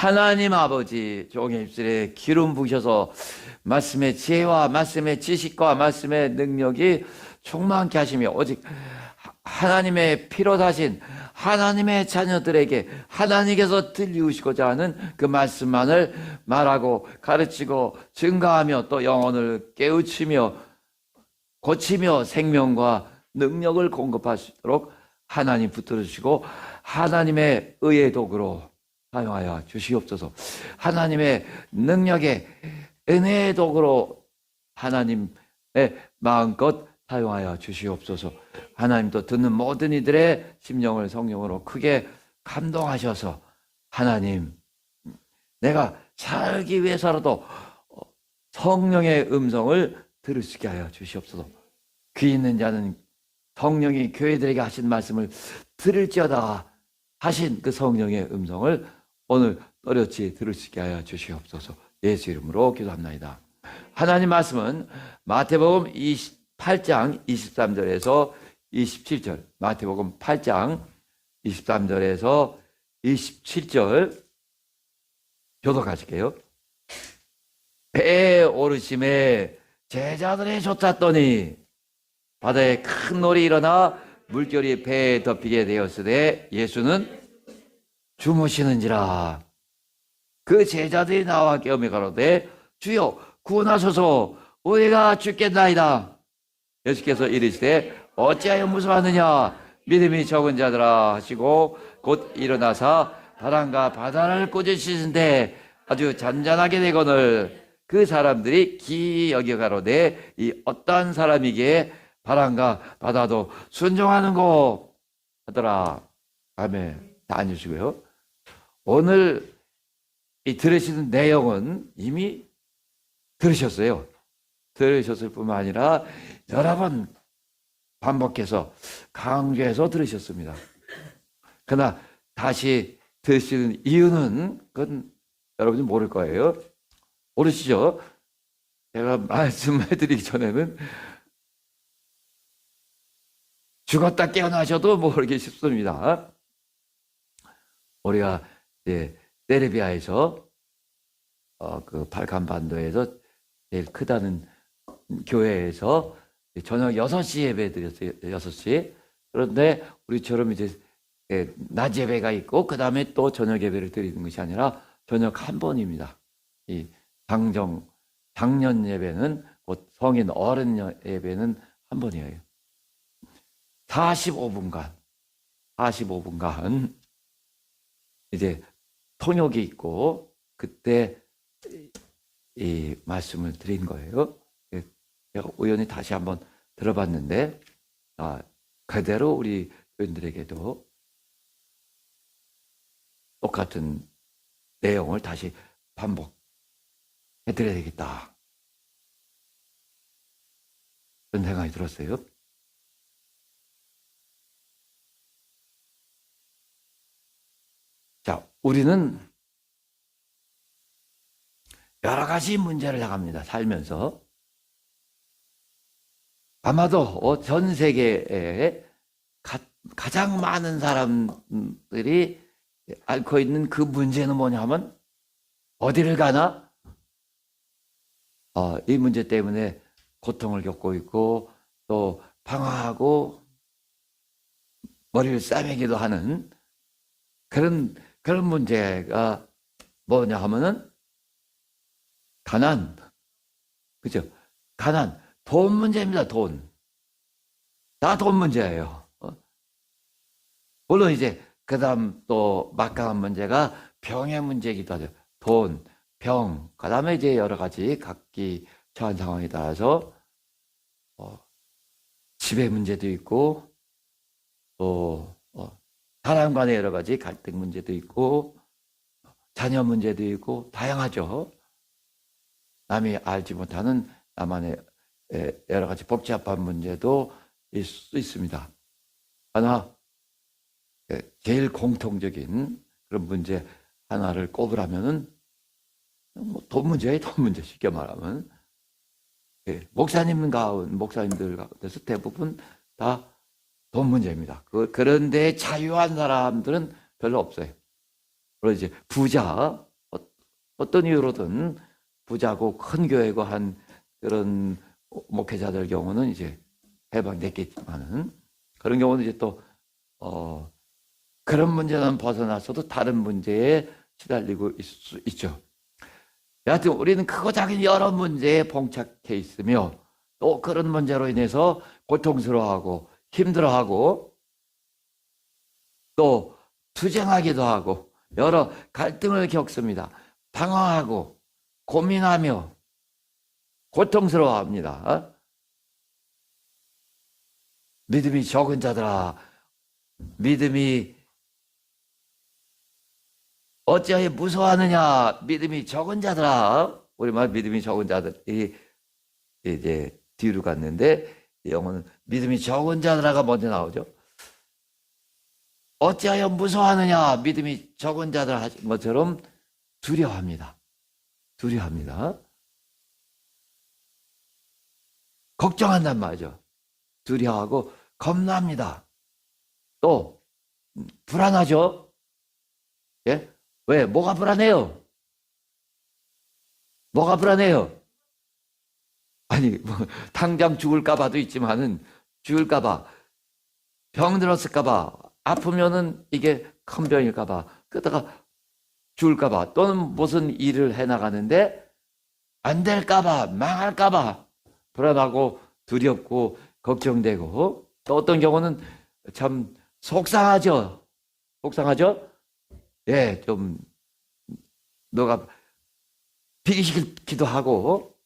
하나님 아버지 종의 입술에 기름 부으셔서 말씀의 지혜와 말씀의 지식과 말씀의 능력이 충만케 하시며 오직 하나님의 피로 다신 하나님의 자녀들에게 하나님께서 들리우시고자 하는 그 말씀만을 말하고 가르치고 증가하며 또 영혼을 깨우치며 고치며 생명과 능력을 공급하시도록 하나님 붙들어 주시고 하나님의 의의 도구로 사용하여 주시옵소서. 하나님의 능력의 은혜의 도구로 하나님의 마음껏 사용하여 주시옵소서. 하나님도 듣는 모든 이들의 심령을 성령으로 크게 감동하셔서 하나님, 내가 살기 위해서라도 성령의 음성을 들을 수 있게 하여 주시옵소서. 귀 있는 자는 성령이 교회들에게 하신 말씀을 들을지어다 하신 그 성령의 음성을 오늘 또렷이 들을 수 있게 하여 주시옵소서. 예수 이름으로 기도합나이다. 하나님 말씀은 마태복음 8장 23절에서 27절, 마태복음 8장 23절에서 27절 교독하실게요. 배에 오르심에 제자들이 쫓았더니 바다에 큰 놀이 일어나 물결이 배에 덮이게 되었으되 예수는 주무시는지라. 그 제자들이 나와 깨우며 가로되 주여 구원하소서, 우리가 죽겠나이다. 예수께서 이르시되 어찌하여 무서워하느냐, 믿음이 적은 자들아 하시고 곧 일어나사 바람과 바다를 꾸짖으시는데 아주 잔잔하게 되거늘 그 사람들이 기이 여겨 가로되 이 어떠한 사람이기에 바람과 바다도 순종하는고 하더라. 아멘. 다 앉으시고요. 오늘 이 들으시는 내용은 이미 들으셨어요. 들으셨을 뿐만 아니라 여러 번 반복해서 강조해서 들으셨습니다. 그러나 다시 들으시는 이유는 그건 여러분이 모를 거예요. 모르시죠? 제가 말씀해드리기 전에는 죽었다 깨어나셔도 모르기 쉽습니다. 우리가 이제 세르비아에서 그 발칸반도에서 제일 크다는 교회에서 저녁 6시 예배 드렸어요. 6시. 그런데 우리처럼 이제 낮 예배가 있고 그 다음에 또 저녁 예배를 드리는 것이 아니라 저녁 한 번입니다. 이 당년 예배는 곧 성인 어른 예배는 한 번이에요. 45분간 이제 통역이 있고 그때 이 말씀을 드린 거예요. 제가 우연히 다시 한번 들어봤는데 그대로 우리 교인들에게도 똑같은 내용을 다시 반복해 드려야 되겠다. 그런 생각이 들었어요. 자, 우리는 여러 가지 문제를 나갑니다. 살면서. 아마도 전 세계에 가장 많은 사람들이 앓고 있는 그 문제는 뭐냐 하면 어디를 가나 이 문제 때문에 고통을 겪고 있고 또 방황하고 머리를 싸매기도 하는 그런 문제가 뭐냐 하면은 가난. 그죠? 가난. 돈 문제입니다. 돈. 다 돈 문제예요. 물론 이제 그 다음 또 막강한 문제가 병의 문제이기도 하죠. 돈, 병, 그 다음에 이제 여러 가지 각기 처한 상황에 따라서 집의 문제도 있고 또 사람 간의 여러 가지 갈등 문제도 있고 자녀 문제도 있고 다양하죠. 남이 알지 못하는 나만의 여러 가지 복잡한 문제도 있을 수 있습니다. 하나 제일 공통적인 그런 문제 하나를 꼽으라면은 돈 문제예요. 돈 문제 쉽게 말하면 목사님들 가운데서 대부분 다 돈 문제입니다. 그런데 자유한 사람들은 별로 없어요. 그리고 이제 부자 어떤 이유로든 부자고 큰 교회고 한 그런 목회자들 경우는 이제 해방됐겠지만은 그런 경우는 이제 또 그런 문제는 벗어났어도 다른 문제에 시달리고 있을 수 있죠. 여하튼 우리는 크고 작은 여러 문제에 봉착해 있으며 또 그런 문제로 인해서 고통스러워하고 힘들어하고 또 투쟁하기도 하고 여러 갈등을 겪습니다. 방황하고 고민하며 고통스러워합니다. 믿음이 적은 자들아, 믿음이 어찌하여 무서워하느냐? 믿음이 적은 자들아. 우리말 믿음이 적은 자들이 이제 뒤로 갔는데 영어는 믿음이 적은 자들아가 먼저 나오죠. 어찌하여 무서워하느냐? 믿음이 적은 자들 하신 것처럼 두려워합니다. 두려워합니다. 걱정한단 말이죠. 두려워하고 겁납니다. 또 불안하죠. 예? 왜? 뭐가 불안해요? 뭐가 불안해요? 아니, 뭐, 당장 죽을까봐도 있지만은, 죽을까봐, 병 들었을까봐, 아프면은 이게 큰 병일까봐, 그러다가 죽을까봐, 또는 무슨 일을 해나가는데, 안 될까봐, 망할까봐, 불안하고 두렵고 걱정되고, 또 어떤 경우는 참 속상하죠. 속상하죠? 예, 좀, 너가 비기시기도 하고,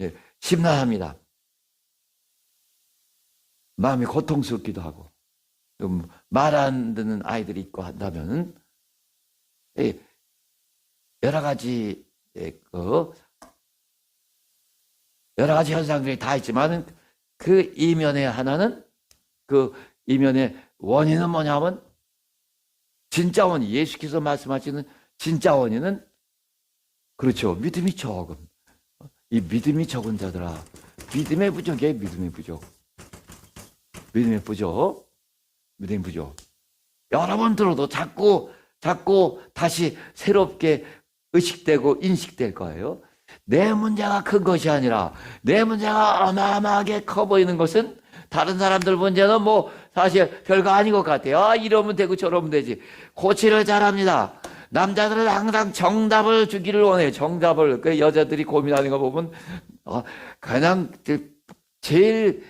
예, 심란합니다. 마음이 고통스럽기도 하고, 좀 말 안 듣는 아이들이 있고 한다면, 예, 여러 가지, 여러 가지 현상들이 다 있지만은, 그 이면에 하나는, 그 이면의 원인은 뭐냐면, 진짜 원인, 예수께서 말씀하시는 진짜 원인은 그렇죠. 믿음이 적음. 이 믿음이 적은 자들아. 믿음의 부족이에요. 믿음의 부족. 믿음의 부족. 믿음의 부족. 여러 번 들어도 자꾸 다시 새롭게 의식되고 인식될 거예요. 내 문제가 큰 것이 아니라 내 문제가 어마어마하게 커 보이는 것은 다른 사람들 문제는 뭐 사실 별거 아닌 것 같아요. 아, 이러면 되고 저러면 되지. 고치를 잘합니다. 남자들은 항상 정답을 주기를 원해요. 정답을. 그 여자들이 고민하는 거 보면 그냥 제일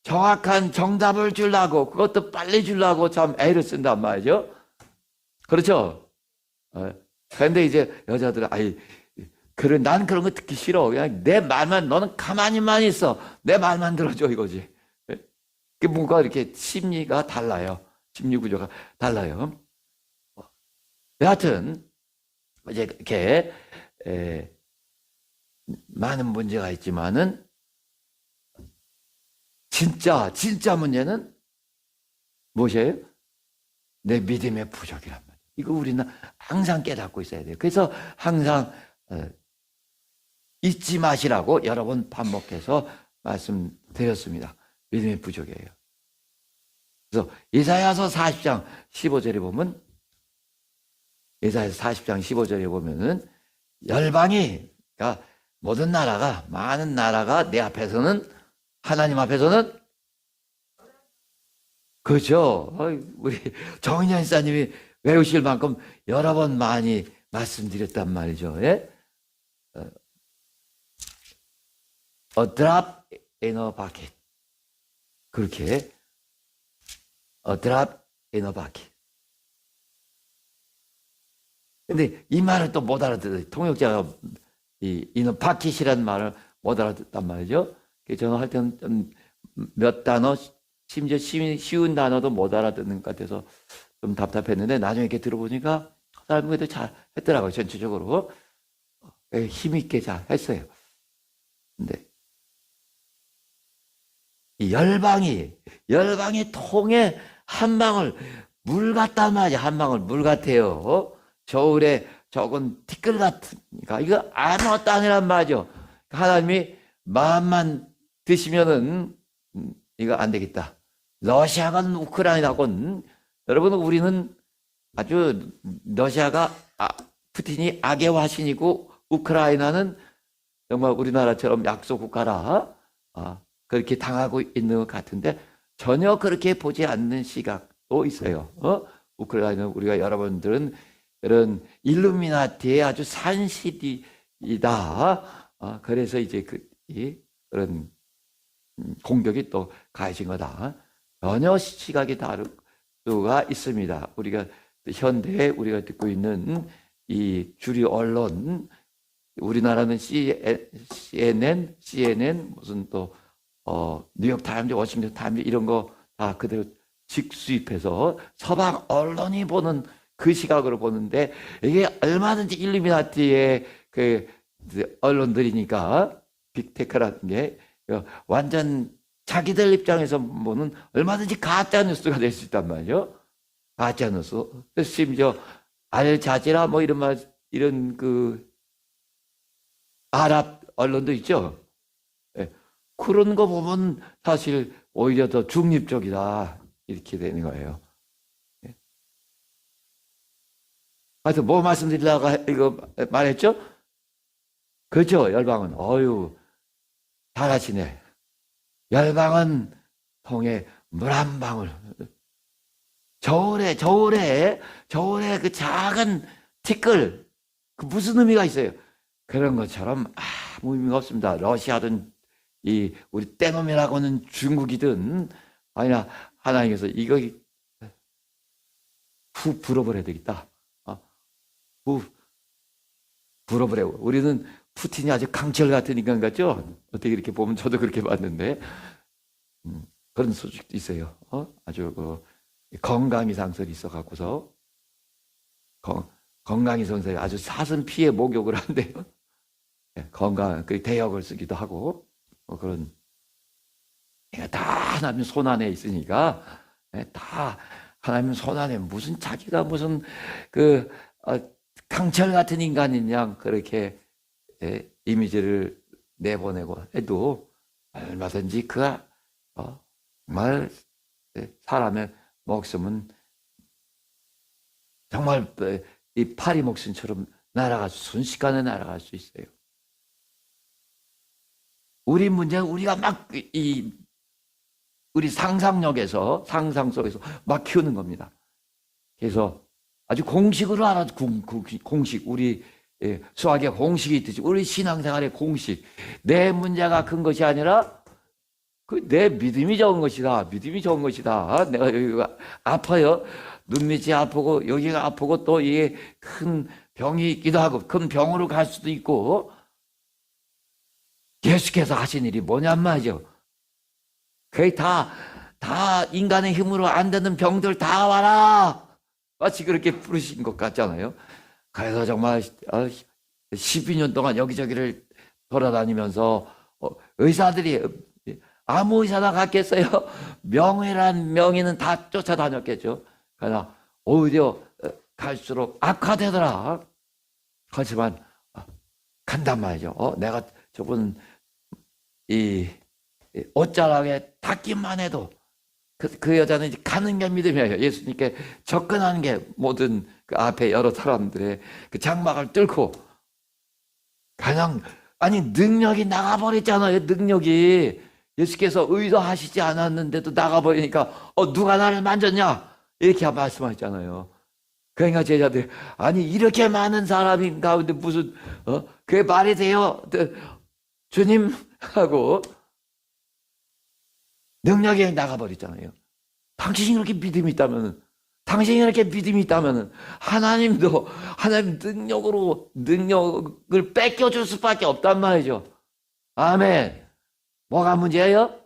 정확한 정답을 주려고 그것도 빨리 주려고 참 애를 쓴단 말이죠. 그렇죠? 그런데 이제 여자들은 그래, 난 그런 거 듣기 싫어. 그냥 내 말만, 너는 가만히만 있어. 내 말만 들어줘, 이거지. 그 뭔가 이렇게 심리가 달라요. 심리 구조가 달라요. 여하튼, 이제 이렇게, 많은 문제가 있지만은, 진짜 문제는 무엇이에요? 내 믿음의 부족이란 말이에요. 이거 우리는 항상 깨닫고 있어야 돼요. 그래서 항상, 잊지 마시라고 여러 번 반복해서 말씀드렸습니다. 믿음의 부족이에요. 그래서 이사야서 40장 15절에 보면 이사야서 40장 15절에 보면은 열방이 그러니까 모든 나라가 많은 나라가 내 앞에서는 하나님 앞에서는 그렇죠. 우리 정인현 지사님이 외우실 만큼 여러 번 많이 말씀드렸단 말이죠. 예? A drop in a bucket. 그렇게 A drop in a bucket. 근데 이 말을 또 못 알아듣어요. 통역자가 이 in a bucket이라는 말을 못 알아듣단 말이죠. 저는 할 때는 좀 몇 단어, 심지어 쉬운 단어도 못 알아듣는 것 같아서 좀 답답했는데 나중에 이렇게 들어보니까 사람이 그래도 잘 했더라고요. 전체적으로. 힘있게 잘 했어요. 근데 이 열방이 통에 한 방울 물 같단 말이야. 한 방울 물 같아요. 저울에 적은 티끌 같으니까 이거 아무것도 아니란 말이죠. 하나님이 마음만 드시면은 이거 안 되겠다. 러시아건 우크라이나건 여러분 우리는 아주 러시아가 푸틴이 악의 화신이고 우크라이나는 정말 우리나라처럼 약소 국가라 그렇게 당하고 있는 것 같은데 전혀 그렇게 보지 않는 시각도 있어요. 우크라이나 우리가 여러분들은 그런 일루미나티의 아주 산실이다. 그래서 이제 그런 공격이 또 가해진 거다. 전혀 시각이 다를 수가 있습니다. 우리가 현대에 우리가 듣고 있는 이 주류 언론, 우리나라는 CNN 무슨 또 뉴욕 타임즈, 워싱턴 타임즈 이런 거 다 그대로 직수입해서 서방 언론이 보는 그 시각으로 보는데 이게 얼마든지 일루미나티의 그 언론들이니까 빅테크라는 게 완전 자기들 입장에서 보는 얼마든지 가짜 뉴스가 될 수 있단 말이죠. 가짜 뉴스. 심지어 알자지라 뭐 이런 그 아랍 언론도 있죠. 그런 거 보면 사실 오히려 더 중립적이다 이렇게 되는 거예요. 하여튼 뭐 말씀드리려고 이거 말했죠? 그렇죠. 열방은 어유 잘하시네. 열방은 통에 물 한 방울. 겨울에 그 작은 티끌 그 무슨 의미가 있어요? 그런 것처럼 아무 의미가 없습니다. 러시아든 우리 떼놈이라고는 중국이든 아니나 하나님께서 이거 후 불어버려야 되겠다. 후 불어버려. 우리는 푸틴이 아주 강철 같은 인간 같죠? 어떻게 이렇게 보면 저도 그렇게 봤는데 그런 소식도 있어요. 아주 건강 이상설이 있어갖고서 건강 이상설이 아주 사슴 피해 목욕을 한대요. 건강 그 대역을 쓰기도 하고 그런 다 하나님 손 안에 있으니까 다 하나님 손 안에 무슨 자기가 무슨 그 강철 같은 인간이냐 그렇게 이미지를 내보내고 해도 얼마든지 그가 정말 사람의 목숨은 정말 이 파리 목숨처럼 순식간에 날아갈 수 있어요. 우리 문제는 우리가 막 우리 상상 속에서 막 키우는 겁니다. 그래서 아주 공식으로 알아, 공식. 우리 수학의 공식이 있듯이 우리 신앙생활의 공식. 내 문제가 큰 것이 아니라 내 믿음이 좋은 것이다. 믿음이 좋은 것이다. 내가 여기가 아파요. 눈밑이 아프고 여기가 아프고 또 이게 큰 병이 있기도 하고 큰 병으로 갈 수도 있고 예수께서 하신 일이 뭐냔 말이죠. 거의 다 인간의 힘으로 안 되는 병들 다 와라. 마치 그렇게 부르신 것 같잖아요. 그래서 정말 12년 동안 여기저기를 돌아다니면서 의사들이 아무 의사나 갔겠어요. 명의란 명의는 다 쫓아다녔겠죠. 그러나 오히려 갈수록 악화되더라. 하지만 간단 말이죠. 내가 저분 이 옷자락에 닿기만 해도 그 여자는 이제 가는 게 믿음이에요. 예수님께 접근하는 게 모든 그 앞에 여러 사람들의 그 장막을 뚫고 그냥 능력이 나가버렸잖아요. 능력이 예수께서 의도하시지 않았는데도 나가버리니까 누가 나를 만졌냐 이렇게 말씀하셨잖아요. 그러니까 제자들 이렇게 많은 사람인 가운데 무슨 그게 말이 돼요? 주님 하고 능력이 나가버렸잖아요. 당신이 그렇게 믿음이 있다면 하나님도 하나님 능력을 뺏겨줄 수밖에 없단 말이죠. 아멘. 뭐가 문제예요?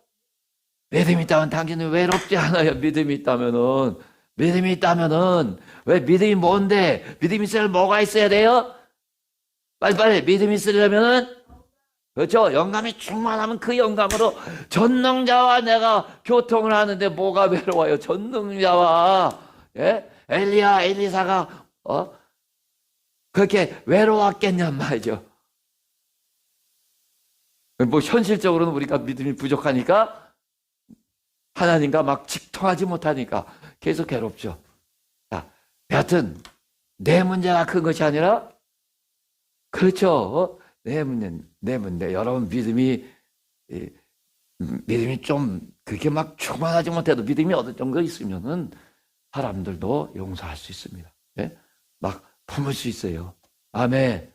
믿음이 있다면 당신은 외롭지 않아요. 믿음이 있다면은 왜 믿음이 뭔데? 믿음이 있으려면 뭐가 있어야 돼요? 빨리 믿음이 있으려면은 그렇죠. 영감이 충만하면 그 영감으로 전능자와 내가 교통을 하는데 뭐가 외로워요? 전능자와 엘리사가 그렇게 외로웠겠냔 말이죠. 뭐 현실적으로는 우리가 믿음이 부족하니까 하나님과 막 직통하지 못하니까 계속 괴롭죠. 자, 여하튼 내 문제가 큰 것이 아니라 그렇죠. 내 여러분 믿음이 좀 그렇게 막 충만하지 못해도 믿음이 어느 정도 있으면은 사람들도 용서할 수 있습니다. 예? 막 품을 수 있어요. 아멘.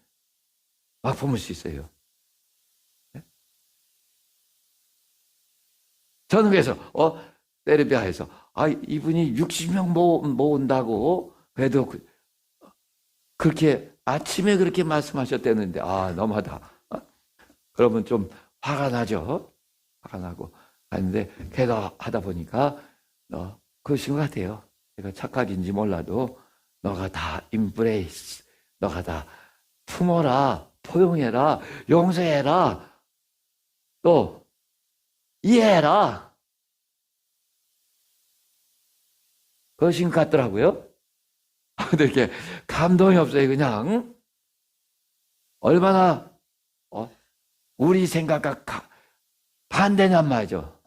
막 품을 수 있어요. 예? 저는 그래서 세르비아에서 이분이 60명 모은다고 그래도 그렇게 아침에 그렇게 말씀하셨다는데 너무하다. 그러면 좀 화가 나죠. 화가 나고 하는데 걔가 하다 보니까 그러신 것 같아요. 제가 착각인지 몰라도 너가 다 임브레이스, 너가 다 품어라, 포용해라, 용서해라, 또 이해해라. 그러신 것 같더라고요. 근데 이렇게 감동이 없어요. 그냥 얼마나 우리 생각과 반대냔 말이죠.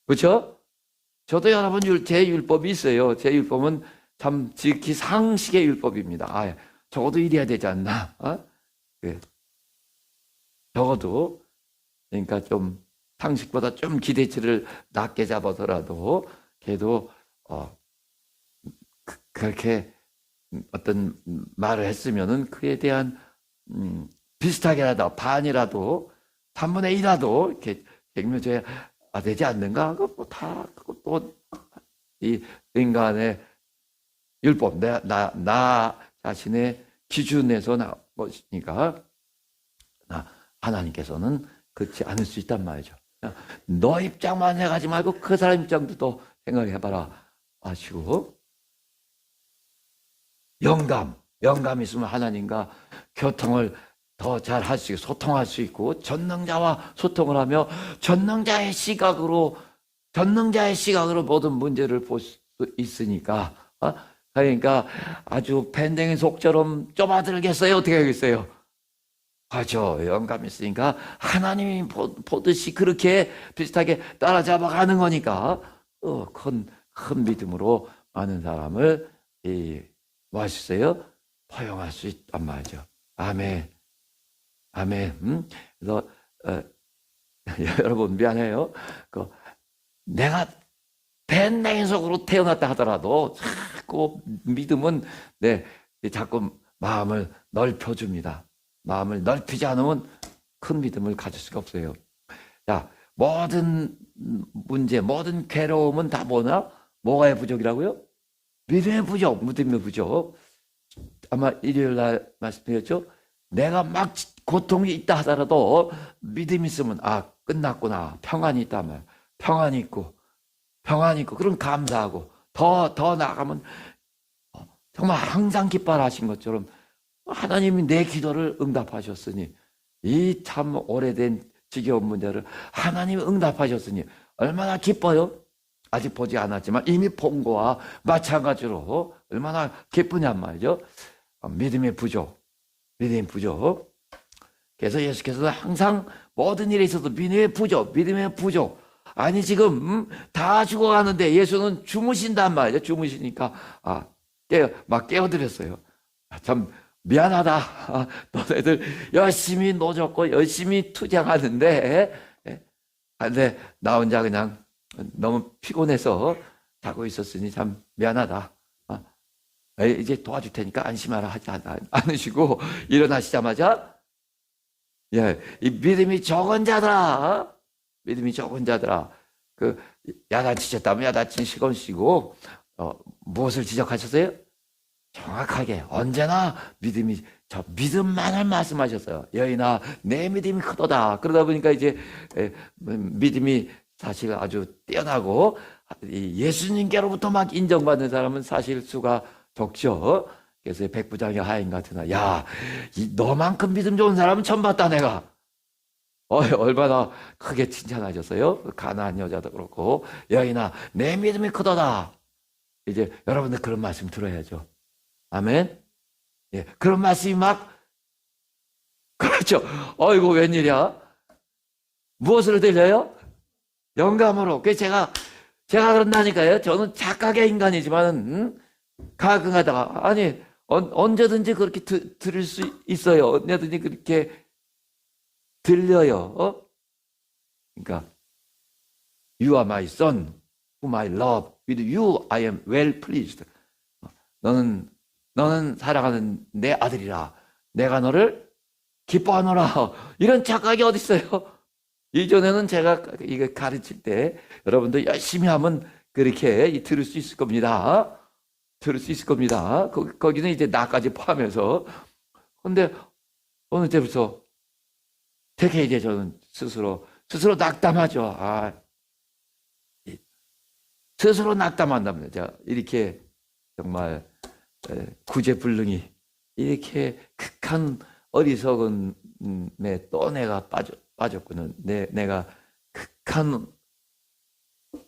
그렇죠? 저도 여러분 제 율법이 있어요. 제 율법은 참 지극히 상식의 율법입니다. 적어도 이래야 되지 않나? 적어도 그러니까 좀 상식보다 좀 기대치를 낮게 잡아서라도 걔도 그렇게 어떤 말을 했으면은 그에 대한 비슷하게라도 반이라도 3분의 1이라도 이렇게 갱면줘야 되지 않는가? 그것도 이 인간의 율법, 나 자신의 기준에서 나온 것이니까 하나님께서는 그렇지 않을 수 있단 말이죠. 너 입장만 생각하지 말고 그 사람 입장도 또 생각해봐라 하시고 영감 있으면 하나님과 교통을 더 잘 할 수 있고 소통할 수 있고 전능자와 소통을 하며 전능자의 시각으로 모든 문제를 볼 수 있으니까 그러니까 아주 밴댕이 속처럼 좁아들겠어요? 어떻게 하겠어요? 그렇죠. 영감 있으니까 하나님이 보듯이 그렇게 비슷하게 따라잡아가는 거니까 큰 믿음으로 많은 사람을 뭐 할 수 있어요? 포용할 수 있단 말이죠. 아멘. 그래서 여러분 미안해요. 내가 밴댕이 속으로 태어났다 하더라도 자꾸 믿음은 자꾸 마음을 넓혀줍니다. 마음을 넓히지 않으면 큰 믿음을 가질 수가 없어요. 자, 모든 문제, 모든 괴로움은 다 뭐가의 부족이라고요? 믿음의 부족, 믿음의 부족. 아마 일요일 날 말씀드렸죠? 내가 막 고통이 있다 하더라도 믿음이 있으면 끝났구나. 평안이 있다 말. 평안이 있고 그럼 감사하고 더 나아가면 정말 항상 기뻐하신 것처럼 하나님이 내 기도를 응답하셨으니 이 참 오래된 지겨운 문제를 하나님이 응답하셨으니 얼마나 기뻐요? 아직 보지 않았지만 이미 본 거와 마찬가지로 얼마나 기쁘냔 말이죠. 믿음의 부족. 그래서 예수께서는 항상 모든 일에 있어서 믿음의 부족. 아니 지금 다 죽어가는데 예수는 주무신단 말이죠. 주무시니까 깨워드렸어요. 참 미안하다. 너네들 열심히 노졌고 열심히 투쟁하는데 근데 나 혼자 그냥 너무 피곤해서 자고 있었으니 참 미안하다. 이제 도와줄 테니까 안심하라 하지 않으시고 일어나시자마자 이 믿음이 적은 자들아. 야단치셨다면 야단친 시건시고 무엇을 지적하셨어요? 정확하게 언제나 믿음만을 말씀하셨어요. 여인아 내 믿음이 크도다. 그러다 보니까 이제 믿음이 사실 아주 뛰어나고 예수님께로부터 막 인정받는 사람은 사실 수가 적죠. 그래서 백부장의 하인 같은 너만큼 믿음 좋은 사람은 처음 봤다 내가. 얼마나 크게 칭찬하셨어요. 가나안 여자도 그렇고 여인아 내 믿음이 크도다. 이제 여러분들 그런 말씀 들어야죠. 아멘. 그런 말씀이 그렇죠. 이거 웬일이야? 무엇으로 들려요? 영감으로. 그래서 제가 그런다니까요. 저는 착각의 인간이지만 가끔가다가 언제든지 그렇게 들을 수 있어요. 언제든지 그렇게 들려요. 그러니까 You are my son, whom I love. With you I am well pleased. 너는 사랑하는 내 아들이라. 내가 너를 기뻐하노라. 이런 착각이 어디 있어요? 이전에는 제가 이거 가르칠 때 여러분도 열심히 하면 그렇게 들을 수 있을 겁니다. 들을 수 있을 겁니다. 거기는 이제 나까지 포함해서. 근데 어느 때부터 되게 이제 저는 스스로 낙담하죠. 스스로 낙담한답니다. 자, 이렇게 정말 구제불능이 이렇게 극한 어리석음에 또 내가 빠졌구나. 내가 극한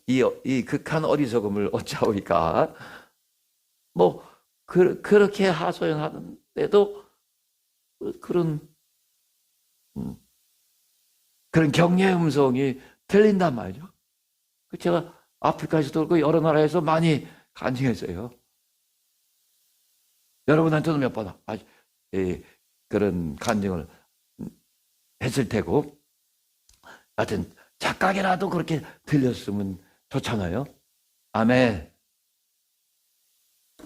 이 극한 어리석음을 어찌하오이까. 뭐 그렇게 하소연하는데도 그런 격려의 음성이 들린단 말이죠. 제가 아프리카에서도 그렇고 여러 나라에서 많이 간증했어요. 여러분한테도 몇 번 그런 간증을 했을 테고, 하여튼 착각이라도 그렇게 들렸으면 좋잖아요. 아멘.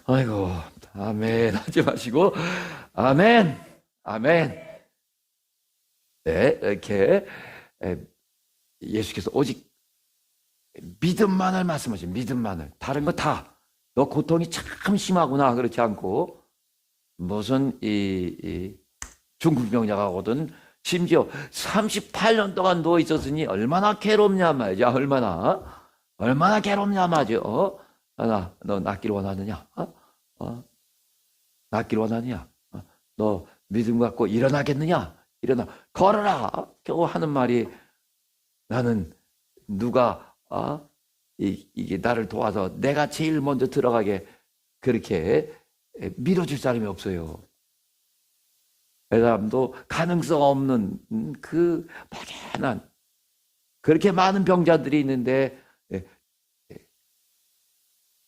아이고, 아멘 하지 마시고 아멘, 아멘. 네, 이렇게 예수께서 오직 믿음만을 말씀하신 믿음만을. 다른 거 다 너 고통이 참 심하구나 그렇지 않고, 무슨 이 중국 병자가 심지어 38년 동안 누워 있었으니 얼마나 괴롭냐 말이야. 얼마나 괴롭냐 말이죠. 너 낫기를 원하느냐? 낫기를 원하느냐? 너 믿음 갖고 일어나겠느냐? 일어나 걸어라. 겨우 하는 말이, 나는 누가 이게 나를 도와서 내가 제일 먼저 들어가게 그렇게 밀어줄 사람이 없어요. 그 사람도 가능성 없는 그 막연한, 그렇게 많은 병자들이 있는데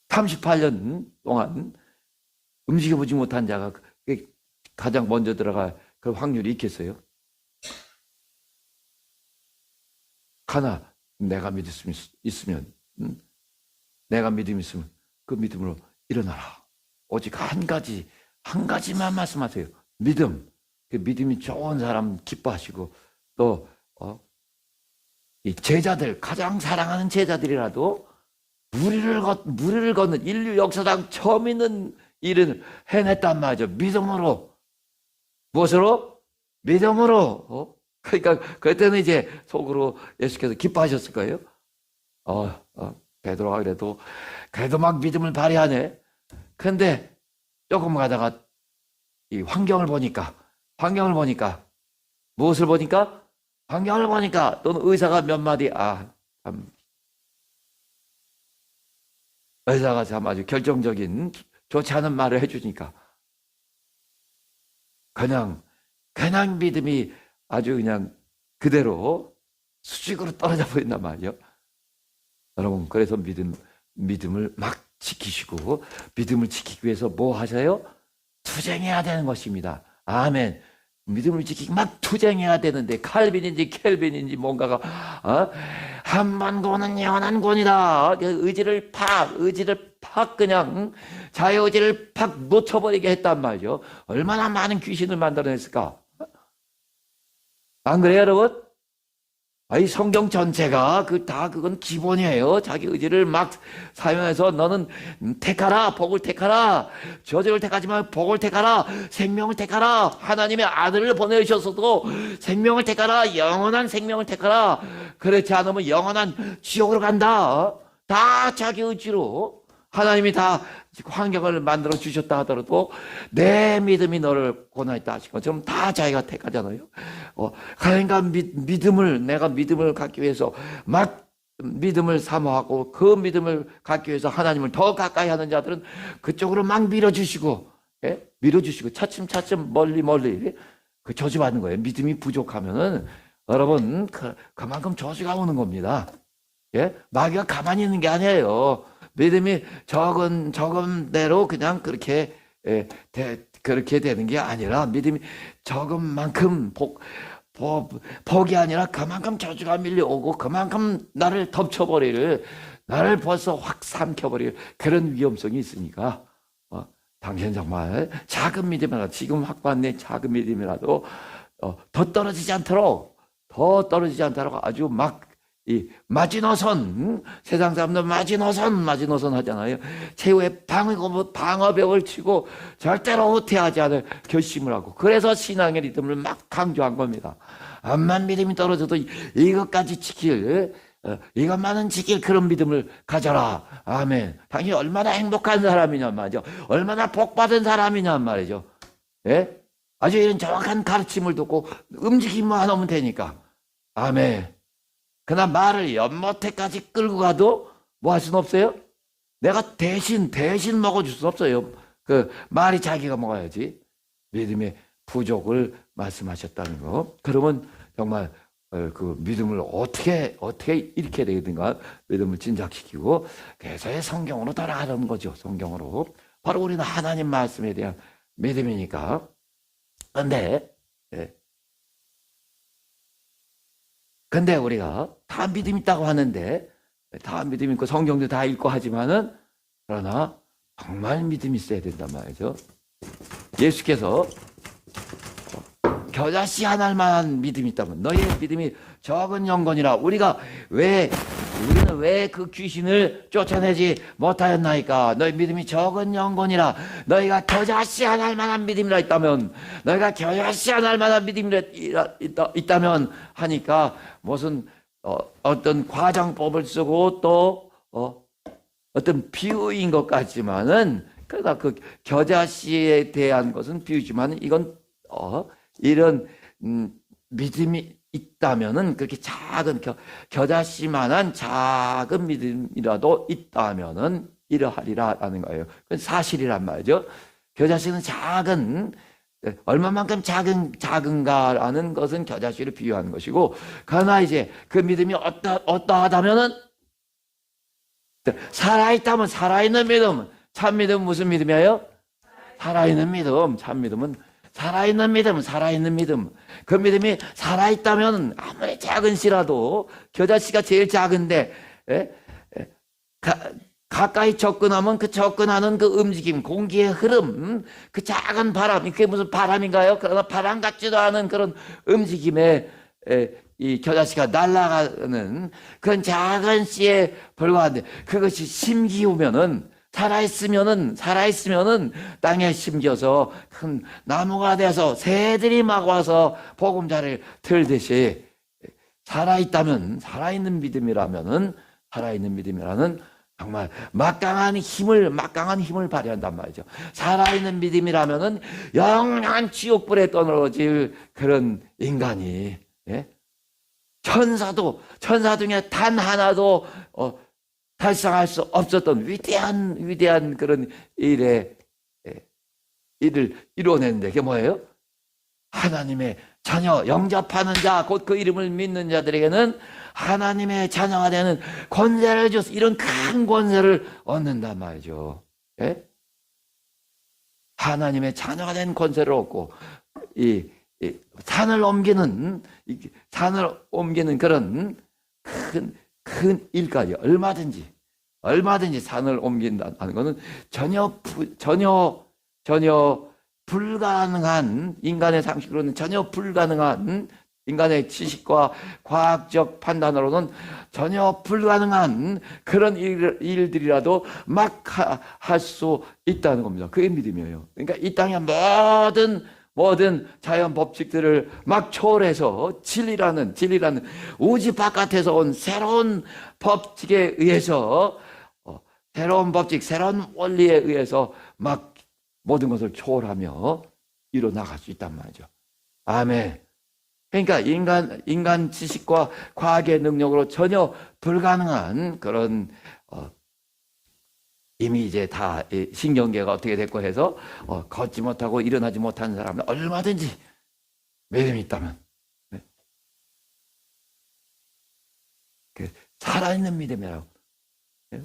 38년 동안 움직여보지 못한 자가 가장 먼저 들어갈 그 확률이 있겠어요? 하나, 내가 믿음이 있으면, 내가 믿음이 있으면 그 믿음으로 일어나라. 오직 한 가지만 말씀하세요. 믿음. 그 믿음이 좋은 사람 기뻐하시고, 또 이 제자들, 가장 사랑하는 제자들이라도 무리를 걷는 인류 역사상 처음 있는 일은 해냈단 말이죠. 믿음으로. 무엇으로? 믿음으로. 그러니까 그때는 이제 속으로 예수께서 기뻐하셨을 거예요. 베드로가 그래도 막 믿음을 발휘하네. 근데 조금 가다가 이 환경을 보니까 무엇을 보니까? 환경을 보니까, 또는 의사가 몇 마디 의사가 참 아주 결정적인 좋지 않은 말을 해주니까 그냥 믿음이 아주 그냥 그대로 수직으로 떨어져 버린단 말이에요. 여러분, 그래서 믿음을 막 지키시고, 믿음을 지키기 위해서 뭐 하세요? 투쟁해야 되는 것입니다. 아멘. 믿음을 지키기 막 투쟁해야 되는데, 칼빈인지 켈빈인지 뭔가가 한 번 구원은 영원한 구원이다. 의지를 팍 그냥 자유의지를 팍 놓쳐버리게 했단 말이죠. 얼마나 많은 귀신을 만들어냈을까? 안 그래요, 여러분? 이 성경 전체가 그건 기본이에요. 자기 의지를 막 사용해서 너는 택하라, 복을 택하라, 저주를 택하지 말고 복을 택하라, 생명을 택하라, 하나님의 아들을 보내주셨어도 생명을 택하라, 영원한 생명을 택하라. 그렇지 않으면 영원한 지옥으로 간다. 다 자기 의지로. 하나님이 다 환경을 만들어 주셨다 하더라도 내 믿음이 너를 고난했다 하신 것처럼 다 자기가 택하잖아요. 그러니까 내가 믿음을 갖기 위해서 막 믿음을 사모하고, 그 믿음을 갖기 위해서 하나님을 더 가까이 하는 자들은 그쪽으로 막 밀어주시고 차츰 멀리 그 저주받는 거예요. 믿음이 부족하면은 여러분 그만큼 저주가 오는 겁니다. 예? 마귀가 가만히 있는 게 아니에요. 믿음이 적은 대로 그냥 그렇게 그렇게 되는 게 아니라 믿음이 적은 만큼 복이 아니라 그만큼 저주가 밀려오고 그만큼 나를 덮쳐버릴, 나를 벌써 확 삼켜버릴 그런 위험성이 있으니까 당신 정말 작은 믿음이라도, 지금 확보한 작은 믿음이라도 더 떨어지지 않도록 아주 이 마지노선, 세상 사람들 마지노선 하잖아요. 최후의 방어벽을 치고 절대로 후퇴하지 않을 결심을 하고, 그래서 신앙의 리듬을 막 강조한 겁니다. 암만 믿음이 떨어져도 이것까지 이것만은 지킬 그런 믿음을 가져라. 아멘. 당신이 얼마나 행복한 사람이냔 말이죠. 얼마나 복받은 사람이냔 말이죠. 예? 아주 이런 정확한 가르침을 듣고 움직임만 하면 되니까. 아멘. 그러나 말을 연못에까지 끌고 가도 뭐 할 수는 없어요? 내가 대신 먹어줄 수는 없어요. 그 말이 자기가 먹어야지. 믿음의 부족을 말씀하셨다는 거. 그러면 정말 그 믿음을 어떻게 잃게 되든가 믿음을 진작시키고 그래서의 성경으로 돌아가는 거죠. 성경으로. 바로 우리는 하나님 말씀에 대한 믿음이니까. 근데 우리가 다 믿음 있다고 하는데, 다 믿음 있고 성경도 다 읽고 하지만은, 그러나 정말 믿음이 있어야 된단 말이죠. 예수께서 겨자씨 하나할 만한 믿음이 있다면, 너희의 믿음이 적은 영혼이라. 우리는 왜 그 귀신을 쫓아내지 못하였나이까? 너희 믿음이 적은 영혼이라. 너희가 겨자씨 하나할 만한 믿음이라 있다면, 너희가 겨자씨 하나할 만한 믿음이라 있다면 하니까, 무슨 어떤 과장법을 쓰고 또 어떤 비유인 것 같지만은, 그러나 그 겨자씨에 대한 것은 비유지만, 이건 이런 믿음이 있다면은, 그렇게 작은 겨자씨만한 작은 믿음이라도 있다면은 이러하리라라는 거예요. 그건 사실이란 말이죠. 겨자씨는 얼마만큼 작은가라는 것은 겨자씨를 비유하는 것이고, 그러나 이제 그 믿음이 어떠하다면은, 살아있다면, 살아있는 믿음. 참 믿음은 무슨 믿음이에요? 살아있는 믿음. 참 믿음은 살아있는 믿음. 그 믿음이 살아있다면 아무리 작은 씨라도, 겨자씨가 제일 작은데 가까이 접근하면 그 접근하는 그 움직임, 공기의 흐름, 그 작은 바람, 그게 무슨 바람인가요? 그러나 바람 같지도 않은 그런 움직임에 이 겨자씨가 날아가는 그런 작은 씨에 불과한데, 그것이 심기우면은, 살아있으면은 땅에 심겨서 큰 나무가 돼서 새들이 막 와서 보금자리를 틀듯이, 살아있는 믿음이라는 정말 막강한 힘을 발휘한단 말이죠. 살아있는 믿음이라면은 영원한 지옥불에 떨어질 그런 인간이, 천사 중에 단 하나도 달성할 수 없었던 위대한 그런 일을 이뤄냈는데, 그게 뭐예요? 하나님의 자녀, 영접하는 자, 곧 그 이름을 믿는 자들에게는 하나님의 자녀가 되는 권세를 줬어. 이런 큰 권세를 얻는단 말이죠. 하나님의 자녀가 된 권세를 얻고, 산을 옮기는 그런 큰 일까지 얼마든지 산을 옮긴다는 것은 전혀 불가능한, 인간의 상식으로는 전혀 불가능한, 인간의 지식과 과학적 판단으로는 전혀 불가능한 그런 일들이라도 막 할 수 있다는 겁니다. 그게 믿음이에요. 그러니까 이 땅의 모든 자연 법칙들을 막 초월해서 진리라는 우주 바깥에서 온 새로운 법칙에 의해서, 새로운 법칙, 새로운 원리에 의해서 막 모든 것을 초월하며 이뤄나갈 수 있단 말이죠. 아멘. 그러니까 인간 지식과 과학의 능력으로 전혀 불가능한 그런, 이미 이제 다 신경계가 어떻게 됐고 해서 걷지 못하고 일어나지 못하는 사람은 얼마든지 믿음이 있다면, 살아있는 믿음이라고.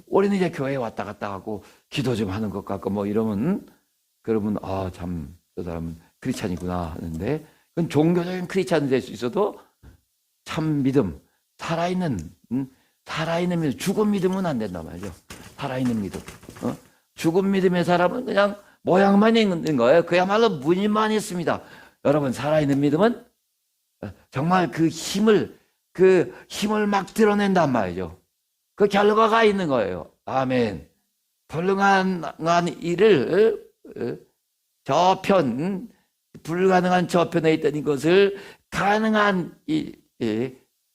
우리는 이제 교회에 왔다 갔다 하고 기도 좀 하는 것 같고 뭐 이러면 그러면 참 저 사람은 크리스찬이구나 하는데, 그건 종교적인 크리스찬이 될 수 있어도 참 믿음, 살아있는 믿음, 죽은 믿음은 안 된단 말이죠. 살아있는 믿음. 죽은 믿음의 사람은 그냥 모양만 있는 거예요. 그야말로 무늬만 있습니다. 여러분, 살아있는 믿음은 정말 그 힘을 막 드러낸단 말이죠. 그 결과가 있는 거예요. 아멘. 불가능한 일을 불가능한 저편에 있던 것을 가능한 이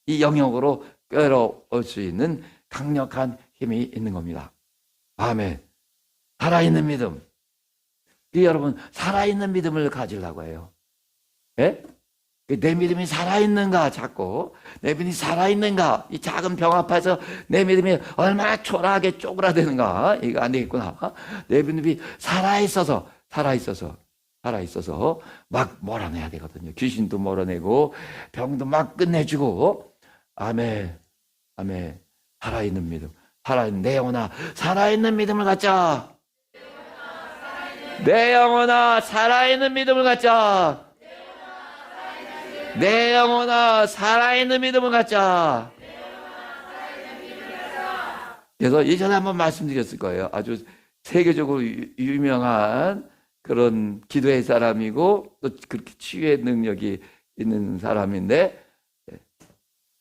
영역으로 끌어올 수 있는 강력한 힘이 있는 겁니다. 아멘. 살아있는 믿음. 여러분, 살아있는 믿음을 가지려고 해요. 예? 내 믿음이 살아있는가, 자꾸. 내 믿음이 살아있는가. 이 작은 병 앞에서 내 믿음이 얼마나 초라하게 쪼그라드는가. 이거 안 되겠구나. 내 믿음이 살아있어서 막 몰아내야 되거든요. 귀신도 몰아내고, 병도 막 끝내주고. 아멘. 아멘. 살아있는 믿음. 내 영혼아, 살아있는 믿음을 갖자. 내 영혼아, 살아있는 믿음을 갖자. 내 영혼아, 살아있는 믿음을 갖자. 그래서 예전에 한번 말씀드렸을 거예요. 아주 세계적으로 유명한 그런 기도의 사람이고 또 그렇게 치유의 능력이 있는 사람인데,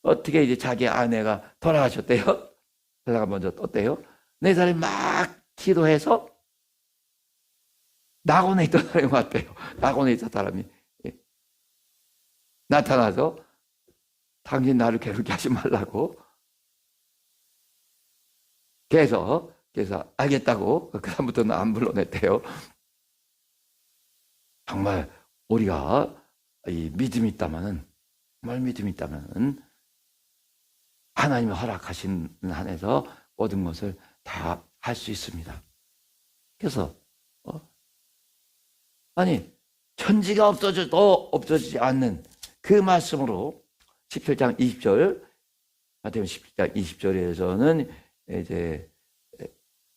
어떻게 이제 자기 아내가 돌아가셨대요. 전화가 먼저 떴대요. 네 사람이 막 기도해서 낙원에 있던 사람이 왔대요. 낙원에 있던 사람이 나타나서 당신 나를 괴롭게 하지 말라고 그래서 알겠다고 그 다음부터는 안 불러냈대요. 정말 우리가 이 믿음이 있다면은, 정말 믿음이 있다면은 하나님이 허락하신 한에서 모든 것을 다 할 수 있습니다. 그래서 천지가 없어져도 없어지지 않는 그 말씀으로 17장 20절, 마태복음 17장 20절에서는 이제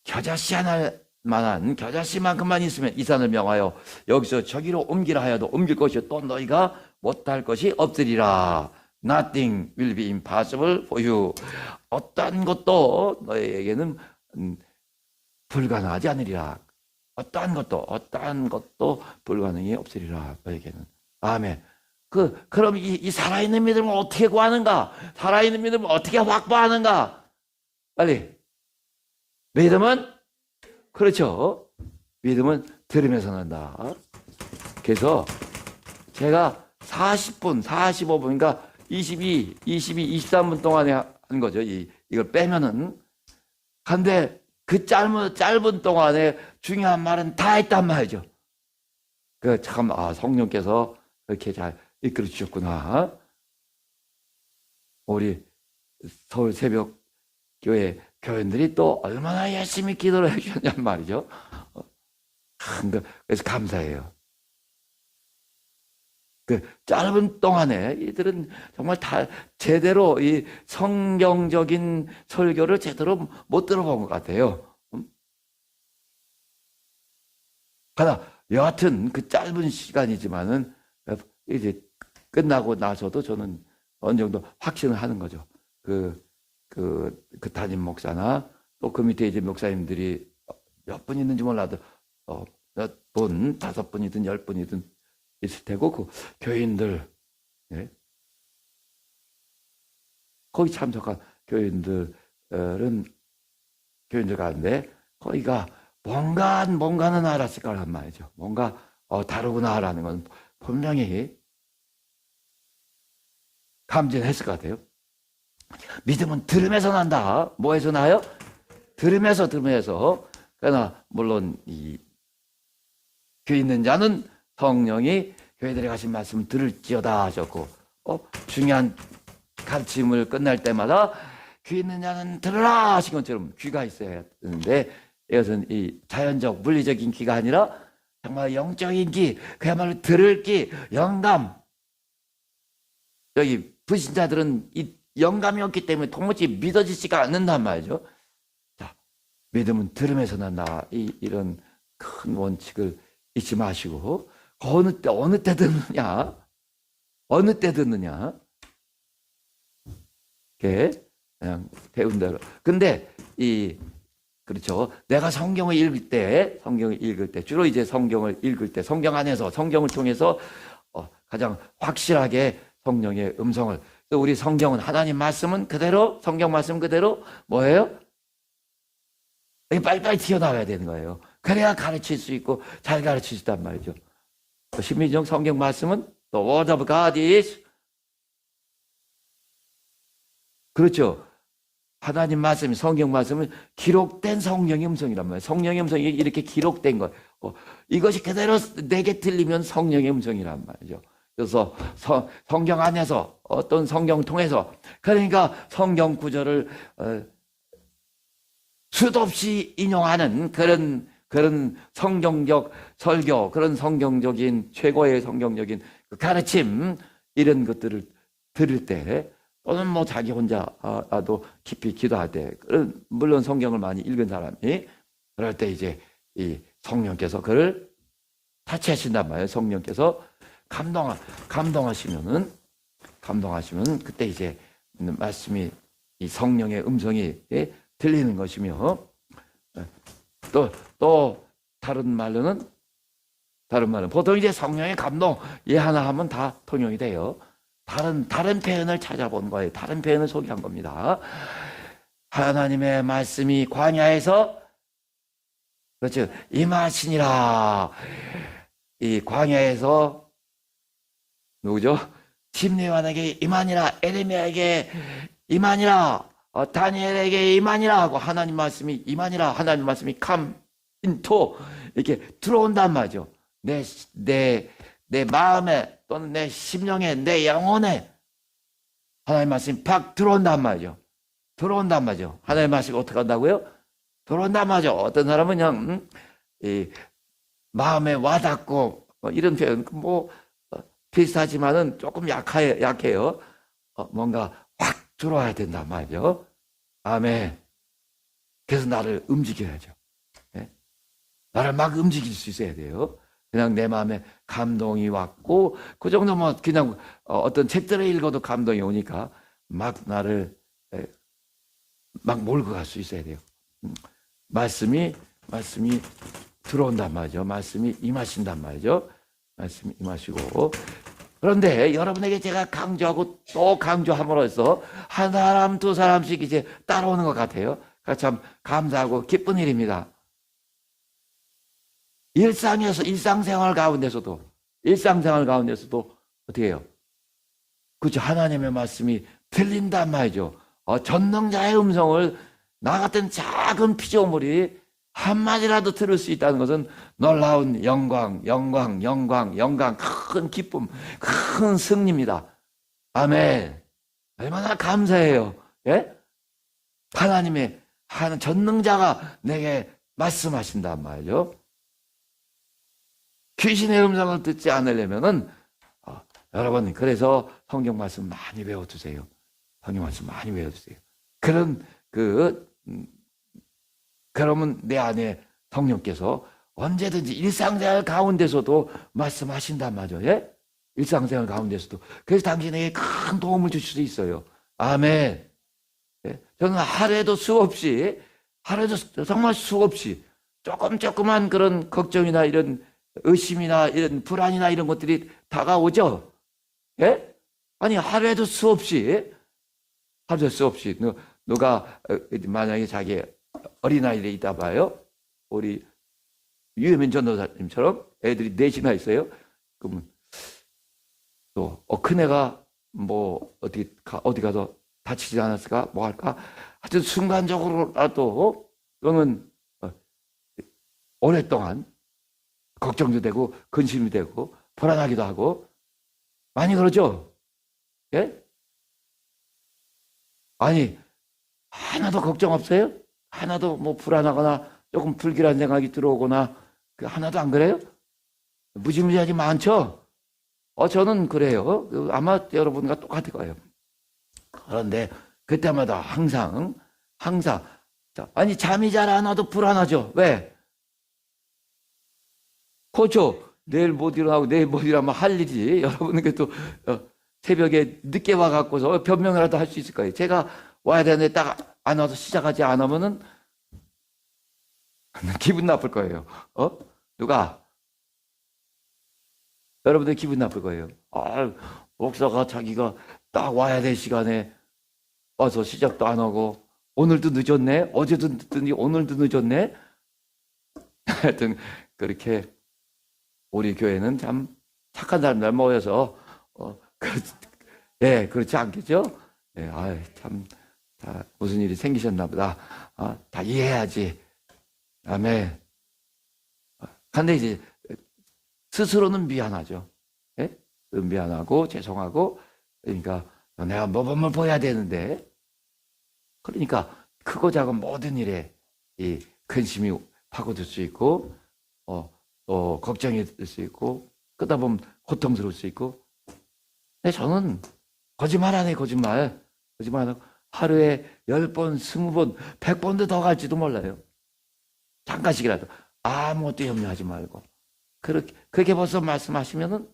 겨자씨 하나만한 겨자씨만큼만 있으면 이 산을 명하여 여기서 저기로 옮기라 하여도 옮길 것이 또 너희가 못할 것이 없으리라. Nothing will be impossible for you. 어떠한 것도 너희에게는 불가능하지 않으리라. 어떠한 것도 불가능이 없으리라. 너희에게는. 아멘. 그럼 이 살아있는 믿음을 어떻게 구하는가? 살아있는 믿음을 어떻게 확보하는가? 빨리. 믿음은, 그렇죠. 믿음은 들으면서 난다. 그래서 제가 40분, 45분, 그러니까 23분 동안에 한 거죠. 이걸 빼면은. 근데 그 짧은 동안에 중요한 말은 다 했단 말이죠. 참, 성령께서 그렇게 잘 이끌어 주셨구나. 우리 서울 새벽 교회 교인들이 또 얼마나 열심히 기도를 해주셨냔 말이죠. 그래서 감사해요. 그 짧은 동안에 이들은 정말 다 제대로 이 성경적인 설교를 제대로 못 들어본 것 같아요. 그러나 여하튼 그 짧은 시간이지만은 이제 끝나고 나서도 저는 어느 정도 확신을 하는 거죠. 그 담임 목사나 또 그 밑에 이제 목사님들이 몇 분 있는지 몰라도 몇 분, 5분이든 10분이든 있을 테고, 그 교인들, 예? 거기 참석한 교인들 가운데 거기가 뭔가는 알았을 거란 말이죠. 뭔가 다르구나라는 건 분명히 감지했을 것 같아요. 믿음은 들으면서 난다. 뭐에서 나요? 들으면서. 그러나 물론 귀 있는 자는 성령이 교회들에 가신 말씀을 들을지어다 하셨고, 중요한 가르침을 끝날 때마다 귀 있는 자는 들으라 하신 것처럼 귀가 있어야 되는데, 이것은 이 자연적 물리적인 귀가 아니라 정말 영적인 귀, 그야말로 들을 귀, 영감. 여기 불신자들은 이 영감이 없기 때문에 도무지 믿어지지가 않는단 말이죠. 자, 믿음은 들으면서 난다. 이런 큰 원칙을 잊지 마시고 어느 때 듣느냐? 어느 때 듣느냐? 이렇게 그냥 배운 대로. 근데 그렇죠. 내가 성경을 읽을 때 주로 이제 성경을 읽을 때 성경 안에서 성경을 통해서 가장 확실하게 성령의 음성을, 또 우리 성경은 하나님 말씀은 그대로, 성경 말씀 그대로 뭐예요? 빨리빨리 튀어나와야 되는 거예요. 그래야 가르칠 수 있고 잘 가르칠 수 있단 말이죠. 신민정 성경 말씀은 The Word of God is, 그렇죠. 하나님 말씀, 성경 말씀은 기록된 성령의 음성이란 말이에요. 성령의 음성이 이렇게 기록된 것. 이것이 그대로 내게 들리면 성령의 음성이란 말이죠. 그래서 성경 안에서 어떤 성경 통해서, 그러니까 성경 구절을 수도 없이 인용하는 그런 성경적 설교, 그런 성경적인 최고의 성경적인 가르침, 이런 것들을 들을 때, 또는 뭐 자기 혼자도 깊이 기도할 때, 물론 성경을 많이 읽은 사람이 그럴 때 이제 이 성령께서 그를 타치하신단 말이에요. 성령께서 감동하시면 그때 이제 말씀이, 이 성령의 음성이 들리는 것이며, 또 다른 말로는 보통 이제 성령의 감동 이 하나 하면 다 통용이 돼요. 다른 표현을 찾아본 거예요. 다른 표현을 소개한 겁니다. 하나님의 말씀이 광야에서, 그렇죠, 임하시니라. 이 광야에서 누구죠? 심리완에게 임하니라, 에레미야에게 임하니라, 다니엘에게 임하니라 하고 하나님 말씀이 임하니라, 하나님 말씀이 come into 이렇게 들어온단 말이죠. 내 마음에, 또는 내 심령에, 내 영혼에 하나님 말씀이 팍 들어온단 말이죠. 하나님 말씀이 어떻게 한다고요? 들어온단 말이죠. 어떤 사람은 그냥 마음에 와닿고 이런 표현 비슷하지만은 조금 약해요. 뭔가 확 들어와야 된단 말이죠. 아멘. 그래서 나를 움직여야죠. 네? 나를 막 움직일 수 있어야 돼요. 그냥 내 마음에 감동이 왔고, 그 정도면 그냥 어떤 책들을 읽어도 감동이 오니까 막 나를 막 몰고 갈 수 있어야 돼요. 말씀이 들어온단 말이죠. 말씀이 임하신단 말이죠. 말씀이 임하시고. 그런데 여러분에게 제가 강조하고 또 강조함으로써 한 사람 두 사람씩 이제 따라오는 것 같아요. 참 감사하고 기쁜 일입니다. 일상생활 가운데서도 어떻게 해요? 그렇죠. 하나님의 말씀이 들린단 말이죠. 전능자의 음성을 나 같은 작은 피조물이 한마디라도 들을 수 있다는 것은 놀라운 영광, 큰 기쁨, 큰 승리입니다. 아멘. 얼마나 감사해요. 예? 하나님의 전능자가 내게 말씀하신단 말이죠. 귀신의 음성을 듣지 않으려면은 여러분, 그래서 성경 말씀 많이 외워두세요. 성경 말씀 많이 외워두세요. 그러면 내 안에 성령께서 언제든지 일상생활 가운데서도 말씀하신단 말이죠. 예? 일상생활 가운데서도. 그래서 당신에게 큰 도움을 주실 수 있어요. 아멘. 예? 저는 하루에도 정말 수없이 조그만 그런 걱정이나 이런 의심이나 이런 불안이나 이런 것들이 다가오죠. 예? 아니, 하루에도 수없이 누가 만약에 자기 어린아이들이 있다 봐요. 우리 유혜민 전도사님처럼 애들이 넷이나 있어요. 그러면 또 큰애가 뭐 어디 가서 다치지 않았을까 뭐 할까, 하여튼 순간적으로라도 또는 오랫동안 걱정도 되고 근심이 되고 불안하기도 하고 많이 그러죠. 예? 아니, 하나도 걱정 없어요? 하나도 뭐 불안하거나 조금 불길한 생각이 들어오거나 하나도 안 그래요? 무지무지하게 많죠? 저는 그래요. 아마 여러분과 똑같을 거예요. 그런데 그때마다 항상 아니, 잠이 잘 안 와도 불안하죠. 왜? 그렇죠. 내일 못 일어나고 내일 못 일어나면 할 일이 여러분은 그또 새벽에 늦게 와갖고서 변명이라도 할 수 있을 거예요. 제가 와야 되는데 딱 안 와서 시작하지 않으면은 기분 나쁠 거예요. 누가? 여러분들 기분 나쁠 거예요. 목사가 자기가 딱 와야 될 시간에 와서 시작도 안 하고 오늘도 늦었네. 어제도 늦더니 오늘도 늦었네. 하여튼 그렇게 우리 교회는 참 착한 사람들 모여서 그렇지 않겠죠? 참 무슨 일이 생기셨나 보다. 다 이해해야지. 아멘. 근데 이제 스스로는 미안하죠. 예? 미안하고 죄송하고 그러니까 내가 모범을 보여야 되는데 그러니까 크고 작은 모든 일에 이 근심이 파고들 수 있고 또 걱정이 될 수 있고 그러다 보면 고통스러울 수 있고 근데 저는 거짓말 안 해 거짓말 안 하고 하루에 10번, 20번, 100번도 더 갈지도 몰라요. 잠깐씩이라도 아무것도 염려하지 말고 그렇게 벌써 말씀하시면은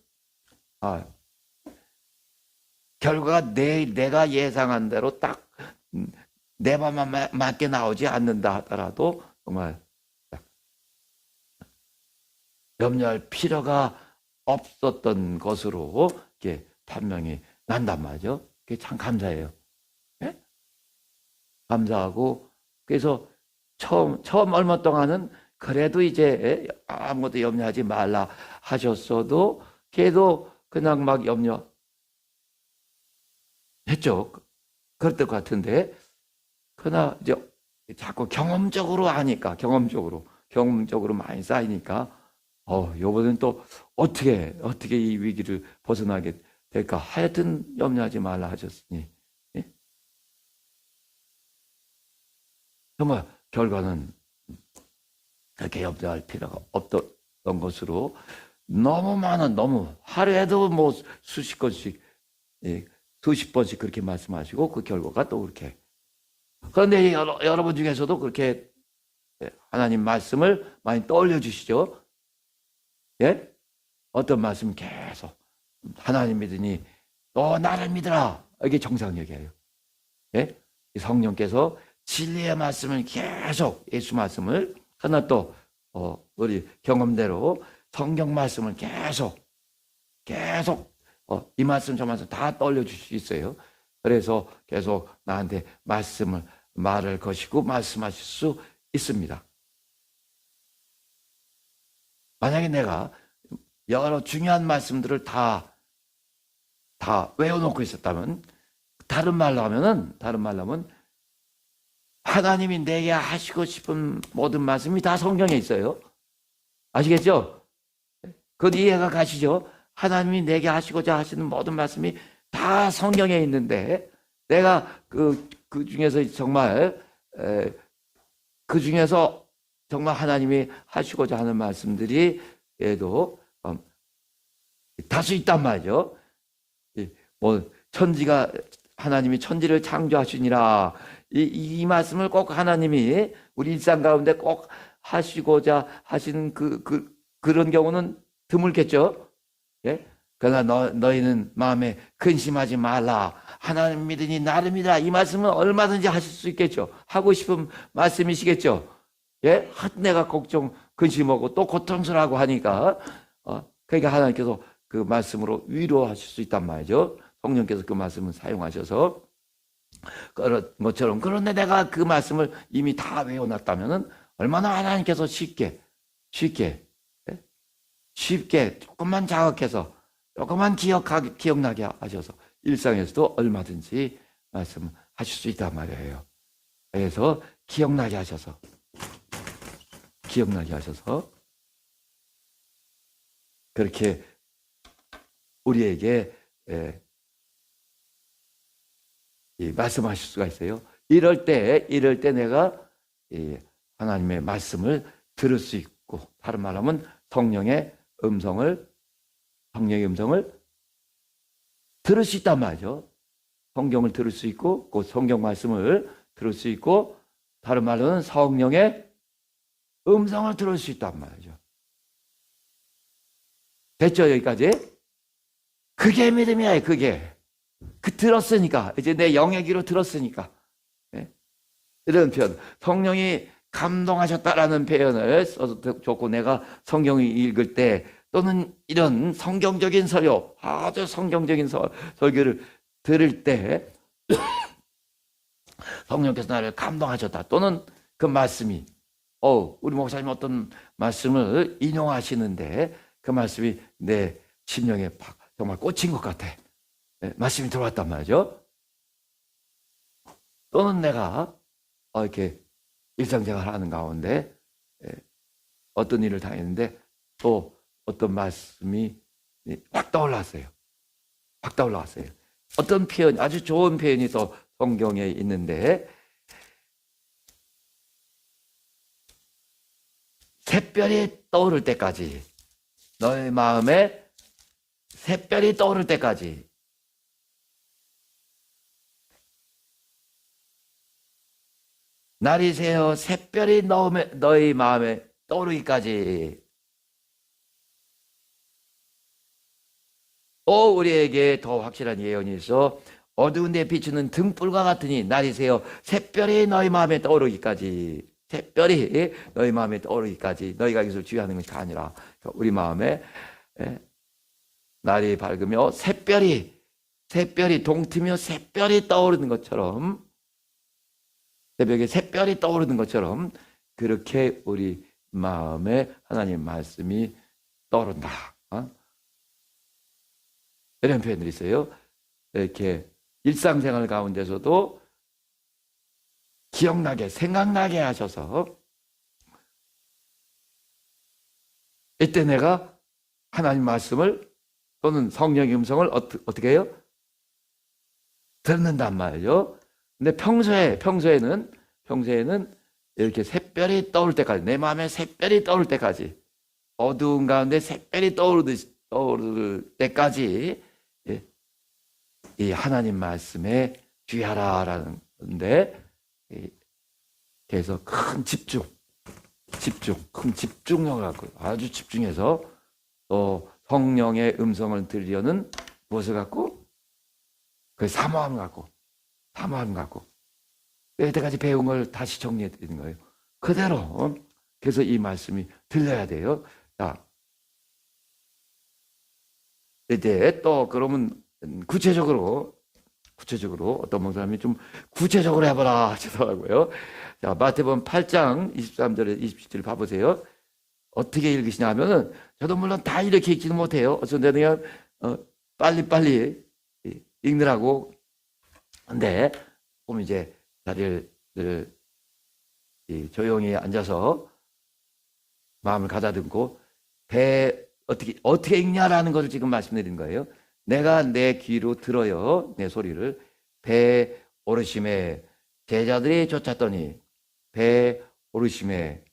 결과가 내가 예상한 대로 딱 내 맘만 맞게 나오지 않는다 하더라도 정말 염려할 필요가 없었던 것으로 이렇게 판명이 난단 말이죠. 그게 참 감사해요. 네? 감사하고 그래서 처음 얼마 동안은 그래도 이제 아무것도 염려하지 말라 하셨어도 걔도 그냥 막 염려했죠. 그럴 것 같은데 그러나 이제 자꾸 경험적으로 하니까 경험적으로 많이 쌓이니까 요번엔 또 어떻게 이 위기를 벗어나게 될까 하여튼 염려하지 말라 하셨으니 예? 정말 결과는 그렇게 염려할 필요가 없던 것으로 너무 하루에도 뭐 수십 번씩 수십 번씩 그렇게 말씀하시고 그 결과가 또 그렇게 그런데 여러분 중에서도 그렇게 하나님 말씀을 많이 떠올려 주시죠. 예? 어떤 말씀 계속 하나님 믿으니 너 나를 믿으라 이게 정상적이에요. 예? 성령께서 진리의 말씀을 계속 예수 말씀을 하나 또 우리 경험대로 성경 말씀을 계속 이 말씀 저 말씀 다 떠올려 줄 수 있어요. 그래서 계속 나한테 말을 거시고 말씀하실 수 있습니다. 만약에 내가 여러 중요한 말씀들을 다 외워놓고 있었다면 다른 말로 하면 하나님이 내게 하시고 싶은 모든 말씀이 다 성경에 있어요. 아시겠죠? 그건 이해가 가시죠? 하나님이 내게 하시고자 하시는 모든 말씀이 다 성경에 있는데 내가 그 중에서 정말 그 중에서 정말 하나님이 하시고자 하는 말씀들이 얘도 다수 있단 말이죠. 뭐 하나님이 천지를 창조하시니라 이 말씀을 꼭 하나님이 우리 일상 가운데 꼭 하시고자 하시는 그런 경우는 드물겠죠. 예? 그러나 너희는 마음에 근심하지 말라. 하나님 믿으니 나를 믿으라. 이 말씀은 얼마든지 하실 수 있겠죠. 하고 싶은 말씀이시겠죠. 예? 내가 근심하고 또 고통스러워하고 하니까 그러니까 하나님께서 그 말씀으로 위로하실 수 있단 말이죠. 성령께서 그 말씀을 사용하셔서 그런 것처럼 그런데 내가 그 말씀을 이미 다 외워놨다면은 얼마나 하나님께서 쉽게 조금만 자극해서 조금만 기억나게 하셔서 일상에서도 얼마든지 말씀하실 수 있단 말이에요. 그래서 기억나게 하셔서 그렇게 우리에게 말씀하실 수가 있어요. 이럴 때 내가 하나님의 말씀을 들을 수 있고 다른 말하면 성령의 음성을 들을 수 있단 말이죠. 성경을 들을 수 있고 그 성경 말씀을 들을 수 있고 다른 말로는 성령의 음성을 들을 수 있단 말이죠. 됐죠, 여기까지? 그게 믿음이야, 그게. 들었으니까. 이제 내 영역으로 들었으니까. 네? 이런 표현. 성령이 감동하셨다라는 표현을 써도 좋고, 내가 성경을 읽을 때, 또는 이런 성경적인 설교, 아주 성경적인 설교를 들을 때, 성령께서 나를 감동하셨다. 또는 그 말씀이, 우리 목사님 어떤 말씀을 인용하시는데, 그 말씀이 내 심령에 정말 꽂힌 것 같아. 말씀이 들어왔단 말이죠. 또는 내가 이렇게 일상생활 하는 가운데 어떤 일을 당했는데 또 어떤 말씀이 확 떠올랐어요. 확 떠올랐어요. 어떤 표현, 아주 좋은 표현이 또 성경에 있는데, 샛별이 떠오를 때까지, 너의 마음에 샛별이 떠오를 때까지, 날이 새어 샛별이 너희 마음에 떠오르기까지, 또 우리에게 더 확실한 예언이 있어 어두운 데 비추는 등불과 같으니 날이 새어 샛별이 너희 마음에 떠오르기까지, 샛별이 너희 마음에 떠오르기까지. 너희가 이것을 주의하는 것이 아니라 우리 마음에 날이 밝으며 샛별이 동트며 샛별이 떠오르는 것처럼, 새벽에 샛별이 떠오르는 것처럼 그렇게 우리 마음에 하나님 말씀이 떠오른다. 이런 표현들이 있어요. 이렇게 일상생활 가운데서도 기억나게, 생각나게 하셔서, 이때 내가 하나님 말씀을 또는 성령의 음성을 어떻게 해요? 듣는단 말이죠. 근데 평소에는 이렇게 샛별이 떠올 때까지, 내 마음에 샛별이 떠올 때까지, 어두운 가운데 샛별이 떠오를 때까지 이 하나님 말씀에 주의하라라는데, 그래서 큰 큰 집중력을 갖고 아주 집중해서 또 성령의 음성을 들으려는 무엇을 갖고? 그 사모함을 갖고 여태까지 배운 걸 다시 정리해 드리는 거예요. 그대로. 그래서 이 말씀이 들려야 돼요. 자, 이제 또 그러면 구체적으로 어떤 목사님이 좀 구체적으로 해보라 하시더라고요. 자, 마태복음 8장 23절에 27절 봐보세요. 어떻게 읽으시냐 하면은, 저도 물론 다 이렇게 읽지는 못해요. 어쩐 데는 빨리 읽느라고. 근데 보면 이제 자리를 조용히 앉아서 마음을 가다듬고, 어떻게 읽냐라는 것을 지금 말씀드리는 거예요. 내가 내 귀로 들어요, 내 소리를. 배 오르심에 제자들이 쫓았더니, 배 오르심에,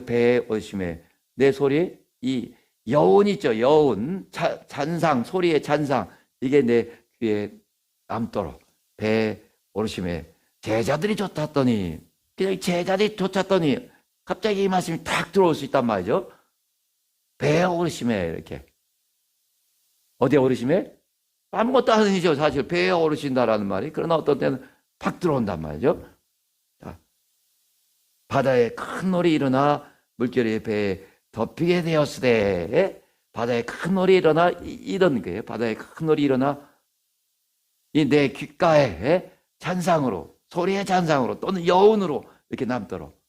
배 오르심에 내 소리, 이 여운 있죠, 여운, 잔상, 소리의 잔상, 이게 내 귀에 남도록. 배 오르심에 제자들이 쫓았더니, 그냥 제자들이 쫓았더니 갑자기 이 말씀이 탁 들어올 수 있단 말이죠. 배 오르심에, 이렇게. 어디에 오르심에? 아무것도 아니죠, 사실. 배에 오르신다라는 말이. 그러나 어떤 때는 팍 들어온단 말이죠. 자, 바다에 큰 놀이 일어나 물결이 배에 덮이게 되었으되, 바다에 큰 놀이 일어나, 이런 거예요. 바다에 큰 놀이 일어나 이 내 귓가에 잔상으로, 소리의 잔상으로 또는 여운으로 이렇게 남도록.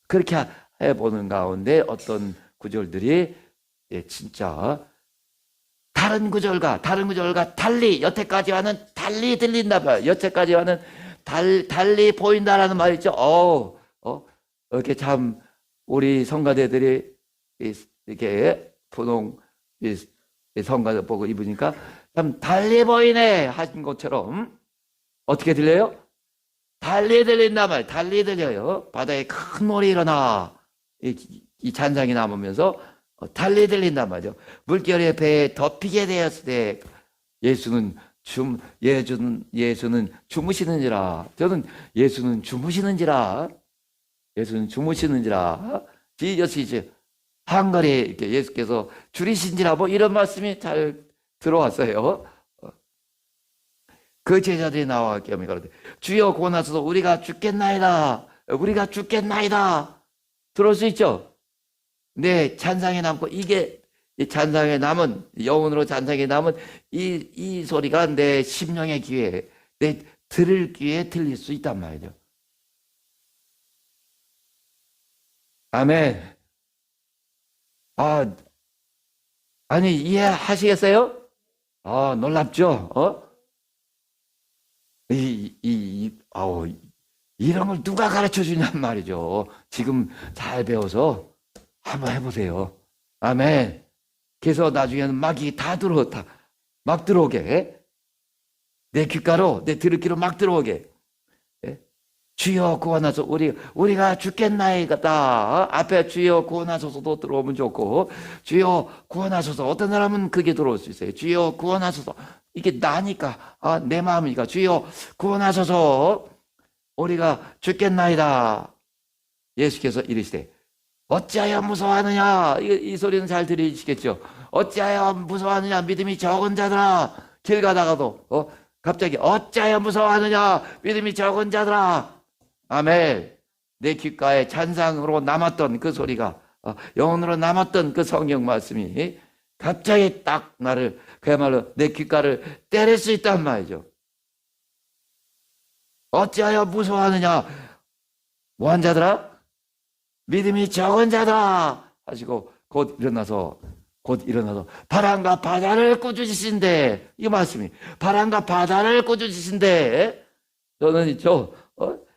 그렇게 해보는 가운데 어떤 구절들이 진짜 다른 구절과 달리, 여태까지와는 달리 들린다 봐요. 여태까지와는 달리 보인다라는 말이죠. 이렇게 참 우리 성가대들이 이렇게 분홍 성가대복을 입으니까 참 달리 보이네 하신 것처럼 어떻게 들려요? 달리 들린다 말이에요. 달리 들려요. 바다에 큰 놀이 일어나, 이 잔상이 남으면서 달리 들린단 말이죠. 물결의 배에 덮이게 되었을 때 예수는 주무시는지라. 저는 예수는 주무시는지라. Jesus is 한거리 이렇게 예수께서 줄이신지라 뭐 이런 말씀이 잘 들어왔어요. 그 제자들이 나와 겸이 가로되 주여 구원하소서 우리가 죽겠나이다. 우리가 죽겠나이다. 들을 수 있죠? 내 잔상에 남고 이게 잔상에 남은 영혼으로 잔상에 남은 이 소리가 내 심령의 귀에 내 들을 귀에 들릴 수 있단 말이죠. 아멘. 아니 이해하시겠어요? 놀랍죠? 이런 걸 누가 가르쳐 주냔 말이죠. 지금 잘 배워서 한번 해보세요. 아멘. 그래서 나중에는 막이 막 들어오게. 내 귓가로, 내 들을귀로 막 들어오게. 예? 주여 구원하소서 우리가 죽겠나이다. 앞에 주여 구원하소서도 들어오면 좋고, 주여 구원하소서. 어떤 사람은 그게 들어올 수 있어요. 주여 구원하소서. 이게 나니까, 내 마음이니까. 주여 구원하소서. 우리가 죽겠나이다. 예수께서 이르시되 어찌하여 무서워하느냐. 이 소리는 잘 들리시겠죠. 어찌하여 무서워하느냐. 믿음이 적은 자들아. 길 가다가도 갑자기 어찌하여 무서워하느냐. 믿음이 적은 자들아. 아멘. 내 귓가에 찬상으로 남았던 그 소리가 영혼으로 남았던 그 성경 말씀이 갑자기 딱 나를 그야말로 내 귓가를 때릴 수 있단 말이죠. 어찌하여 무서워하느냐. 뭐한 자들아? 믿음이 적은 자들아 하시고 곧 일어나서 바람과 바다를 꾸짖으신대. 이 말씀이 바람과 바다를 꾸짖으신대. 저는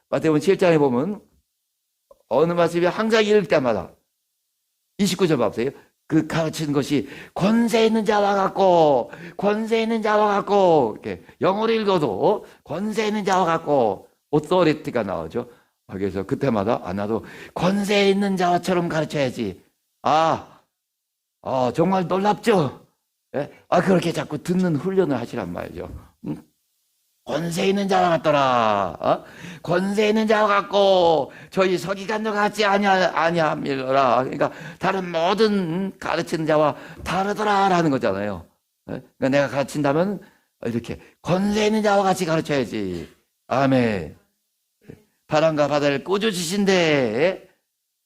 마태복음 7장에 보면 어느 말씀이 항상 읽을 때마다 29절 봐보세요. 그 가르치는 것이 권세 있는 자와 같고 이렇게 영어로 읽어도 권세 있는 자와 같고 오토리티가 나오죠. 그래서 그때마다 나도 권세 있는 자처럼 가르쳐야지. 정말 놀랍죠? 예? 그렇게 자꾸 듣는 훈련을 하시란 말이죠. 권세 있는 자와 같더라. 권세 있는 자와 같고 저희 서기관들 같지 아니함이라. 그러니까 다른 모든 가르치는 자와 다르더라라는 거잖아요. 그러니까 내가 가르친다면 이렇게 권세 있는 자와 같이 가르쳐야지. 아멘. 바람과 바다를 꾸짖으신데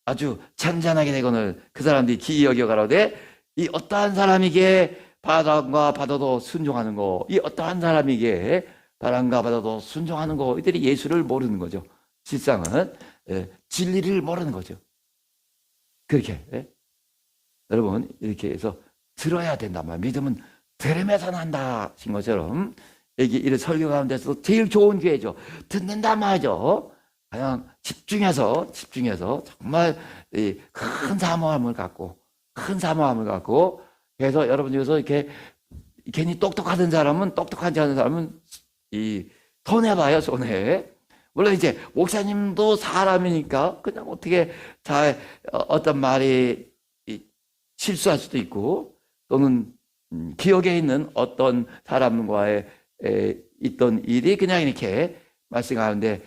아주 잔잔하게 되거늘 그 사람들이 기이 여겨 가로되 이 어떠한 사람이게 바람과 바다도 순종하는 거. 이 어떠한 사람이게 바람과 바다도 순종하는 거. 이들이 예수를 모르는 거죠. 실상은 진리를 모르는 거죠. 그렇게 여러분 이렇게 해서 들어야 된단 말이에요. 믿음은 들으면서 난다 하신 것처럼 여기 이런 설교 가운데서 제일 좋은 기회죠. 듣는단 말이죠. 그냥 집중해서 정말 큰 사모함을 갖고 그래서 여러분 중에서 이렇게 괜히 똑똑하던 사람은 똑똑하지 않은 사람은 손해봐요. 손해. 물론 이제 목사님도 사람이니까 그냥 어떻게 어떤 말이 실수할 수도 있고 또는 기억에 있는 어떤 사람과의 있던 일이 그냥 이렇게 말씀하는데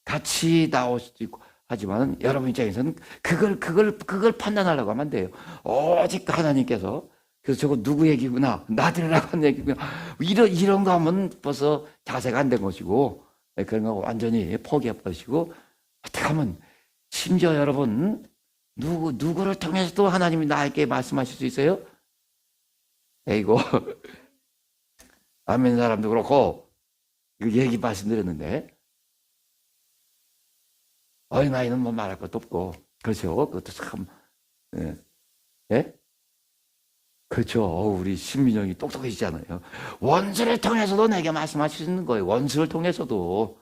같이 나올 수도 있고 하지만 여러분 입장에서는 그걸 판단하려고 하면 안 돼요. 오직 하나님께서 그래서 저거 누구 얘기구나 나들으라고 하는 얘기구나 이런 거 하면 벌써 자세가 안 된 것이고 그런 거 완전히 포기해 버리시고 어떻게 하면 심지어 여러분 누구를 통해서도 하나님이 나에게 말씀하실 수 있어요? 에이고 아멘 사람도 그렇고 이거 얘기 말씀드렸는데 어린아이는 뭐 말할 것도 없고 그렇죠. 그것도 참 예? 그렇죠. 우리 신민영이 똑똑해지잖아요. 원수를 통해서도 내게 말씀하시는 거예요. 원수를 통해서도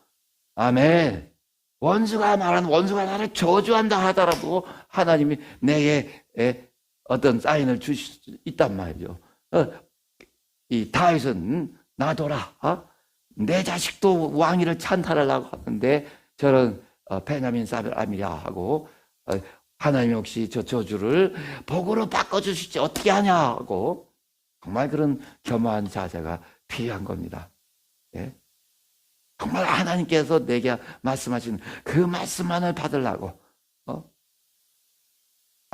아멘. 원수가 나를 저주한다 하더라도 하나님이 내게 어떤 사인을 주실 수 있단 말이죠. 이 다윗은 놔둬라. 내 자식도 왕위를 찬탈하려고 하는데 저런 베냐민 사람이라 하고 하나님 혹시 저 저주를 복으로 바꿔주시지 어떻게 하냐고 정말 그런 겸허한 자세가 필요한 겁니다. 예? 정말 하나님께서 내게 말씀하시는 그 말씀만을 받으려고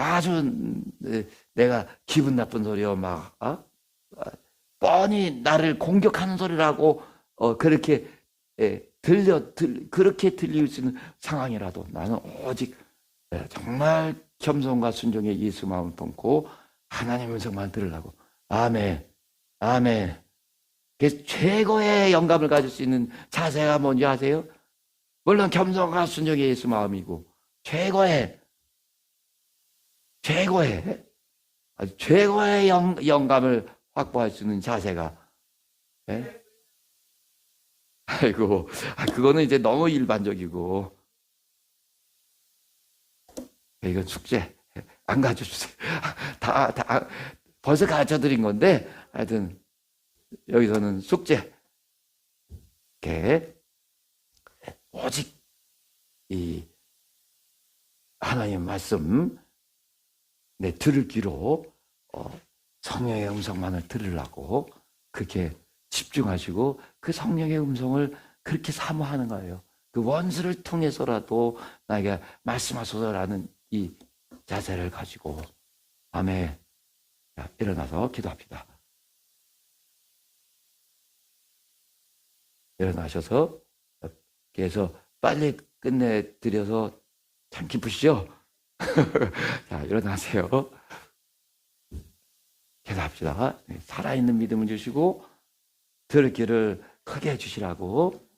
아주 내가 기분 나쁜 소리요, 막 뻔히 나를 공격하는 소리라고 그렇게 그렇게 들릴 수 있는 상황이라도 나는 오직 정말 겸손과 순종의 예수 마음을 품고 하나님의 음성만 들으려고. 아멘, 아멘. 그래서 최고의 영감을 가질 수 있는 자세가 뭔지 아세요? 물론 겸손과 순종의 예수 마음이고 최고의 아주 최고의 영감을 확보할 수 있는 자세가, 예? 아이고, 그거는 이제 너무 일반적이고, 이건 숙제 안 가르쳐 주세요. 다 벌써 가르쳐 드린 건데, 하여튼 여기서는 숙제. 이렇게 오직 이 하나님의 말씀 들을 귀로 성령의 음성만을 들으려고 그렇게 집중하시고 그 성령의 음성을 그렇게 사모하는 거예요. 그 원수를 통해서라도 나에게 말씀하소서라는 이 자세를 가지고. 아멘. 자, 일어나서 기도합시다. 일어나셔서 그래서 빨리 끝내드려서 참 기쁘시죠? 자, 일어나세요. 기도합시다. 살아있는 믿음을 주시고 들을 귀를 크게 해주시라고